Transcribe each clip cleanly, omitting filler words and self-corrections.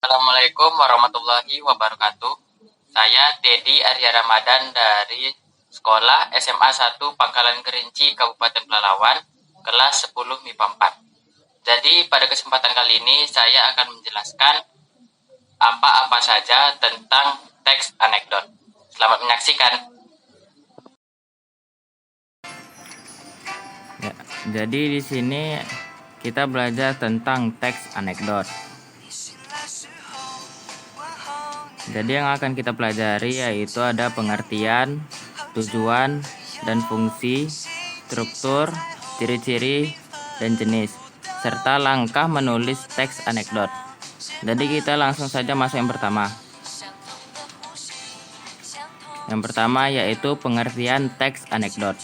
Assalamualaikum warahmatullahi wabarakatuh. Saya Dedi Arya Ramadan dari Sekolah SMA 1 Pangkalan Kerinci Kabupaten Pelalawan, kelas 10 MIPA 4. Jadi pada kesempatan kali ini saya akan menjelaskan apa-apa saja tentang teks anekdot. Selamat menyaksikan. Ya, jadi di sini kita belajar tentang teks anekdot. Jadi yang akan kita pelajari yaitu ada pengertian, tujuan, dan fungsi, struktur, ciri-ciri, dan jenis, serta langkah menulis teks anekdot. Jadi kita langsung saja masuk yang pertama. Yang pertama yaitu pengertian teks anekdot.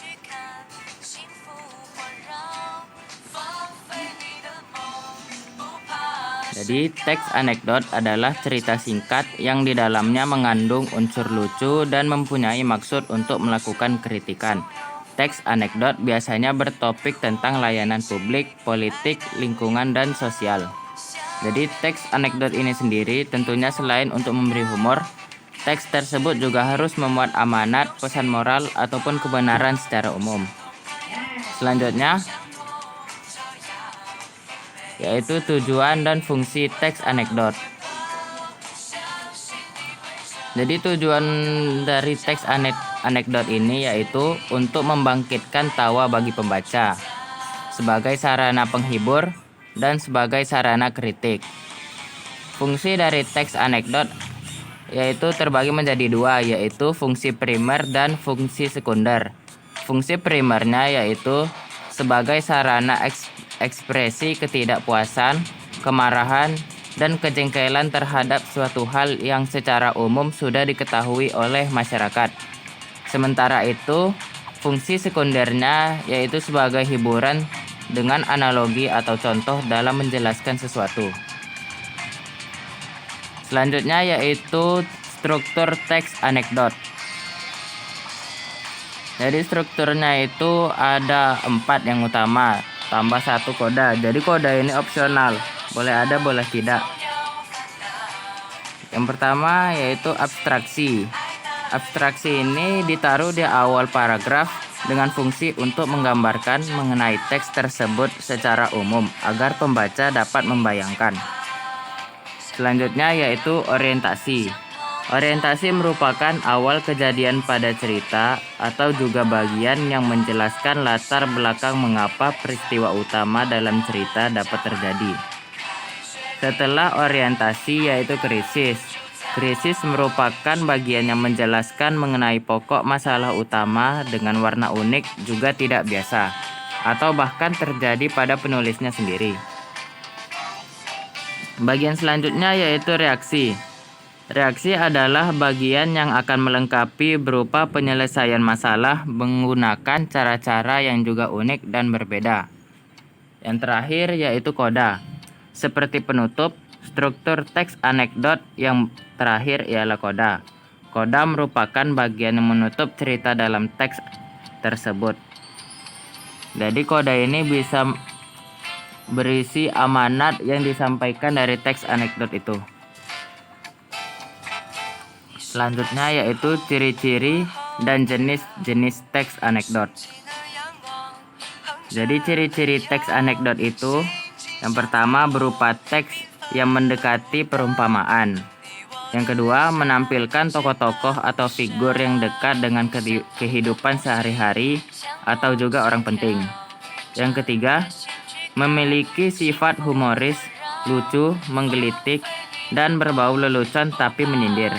Jadi, teks anekdot adalah cerita singkat yang di dalamnya mengandung unsur lucu dan mempunyai maksud untuk melakukan kritikan. Teks anekdot biasanya bertopik tentang layanan publik, politik, lingkungan, dan sosial. Jadi, teks anekdot ini sendiri tentunya selain untuk memberi humor, teks tersebut juga harus memuat amanat, pesan moral, ataupun kebenaran secara umum. Selanjutnya, yaitu tujuan dan fungsi teks anekdot. Jadi tujuan dari teks anekdot ini yaitu untuk membangkitkan tawa bagi pembaca, sebagai sarana penghibur dan sebagai sarana kritik. Fungsi dari teks anekdot yaitu terbagi menjadi dua, yaitu fungsi primer dan fungsi sekunder. Fungsi primernya yaitu sebagai sarana ekspresi ketidakpuasan, kemarahan, dan kejengkelan terhadap suatu hal yang secara umum sudah diketahui oleh masyarakat. Sementara itu, fungsi sekundernya yaitu sebagai hiburan dengan analogi atau contoh dalam menjelaskan sesuatu. Selanjutnya yaitu struktur teks anekdot. Jadi strukturnya itu ada 4 yang utama, tambah 1 koda. Jadi koda ini opsional, boleh ada boleh tidak. Yang pertama yaitu abstraksi. Abstraksi ini ditaruh di awal paragraf dengan fungsi untuk menggambarkan mengenai teks tersebut secara umum agar pembaca dapat membayangkan. Selanjutnya yaitu orientasi. Orientasi merupakan awal kejadian pada cerita atau juga bagian yang menjelaskan latar belakang mengapa peristiwa utama dalam cerita dapat terjadi. Setelah orientasi yaitu krisis. Krisis merupakan bagian yang menjelaskan mengenai pokok masalah utama dengan warna unik juga tidak biasa, atau bahkan terjadi pada penulisnya sendiri. Bagian selanjutnya yaitu reaksi. Reaksi adalah bagian yang akan melengkapi berupa penyelesaian masalah menggunakan cara-cara yang juga unik dan berbeda. Yang terakhir yaitu koda. Seperti penutup, struktur teks anekdot yang terakhir ialah koda. Koda merupakan bagian yang menutup cerita dalam teks tersebut. Jadi koda ini bisa berisi amanat yang disampaikan dari teks anekdot itu. Selanjutnya yaitu ciri-ciri dan jenis-jenis teks anekdot. Jadi ciri-ciri teks anekdot itu yang pertama berupa teks yang mendekati perumpamaan. Yang kedua menampilkan tokoh-tokoh atau figur yang dekat dengan kehidupan sehari-hari atau juga orang penting. Yang ketiga memiliki sifat humoris, lucu, menggelitik, dan berbau lelucon tapi menyindir.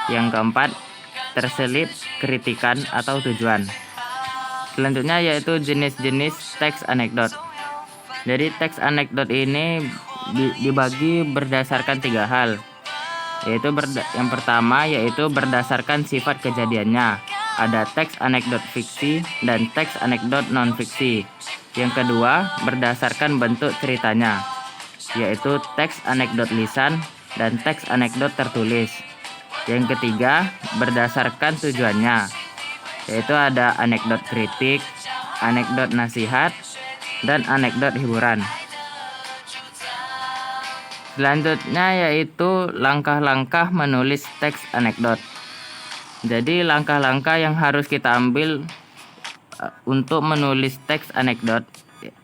Yang keempat, terselip kritikan atau tujuan. Selanjutnya yaitu jenis-jenis teks anekdot. Jadi teks anekdot ini dibagi berdasarkan 3 hal. Yaitu yang pertama yaitu berdasarkan sifat kejadiannya. Ada teks anekdot fiksi dan teks anekdot non-fiksi. Yang kedua, berdasarkan bentuk ceritanya, yaitu teks anekdot lisan dan teks anekdot tertulis. Yang ketiga, berdasarkan tujuannya, yaitu ada anekdot kritik, anekdot nasihat, dan anekdot hiburan. Selanjutnya yaitu langkah-langkah menulis teks anekdot. Jadi langkah-langkah yang harus kita ambil untuk menulis teks anekdot.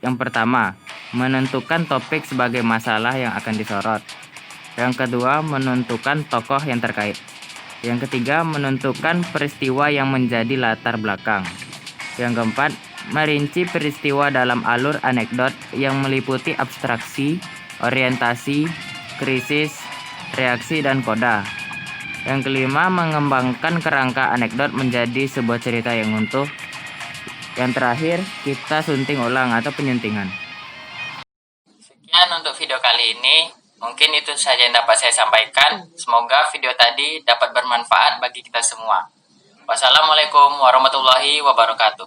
Yang pertama, menentukan topik sebagai masalah yang akan disorot. Yang kedua, menentukan tokoh yang terkait. Yang ketiga, menentukan peristiwa yang menjadi latar belakang. Yang keempat, merinci peristiwa dalam alur anekdot yang meliputi abstraksi, orientasi, krisis, reaksi, dan koda. Yang kelima, mengembangkan kerangka anekdot menjadi sebuah cerita yang utuh. Yang terakhir, kita sunting ulang atau penyuntingan. Sekian untuk video kali ini. Mungkin itu saja yang dapat saya sampaikan. Semoga video tadi dapat bermanfaat bagi kita semua. Wassalamualaikum warahmatullahi wabarakatuh.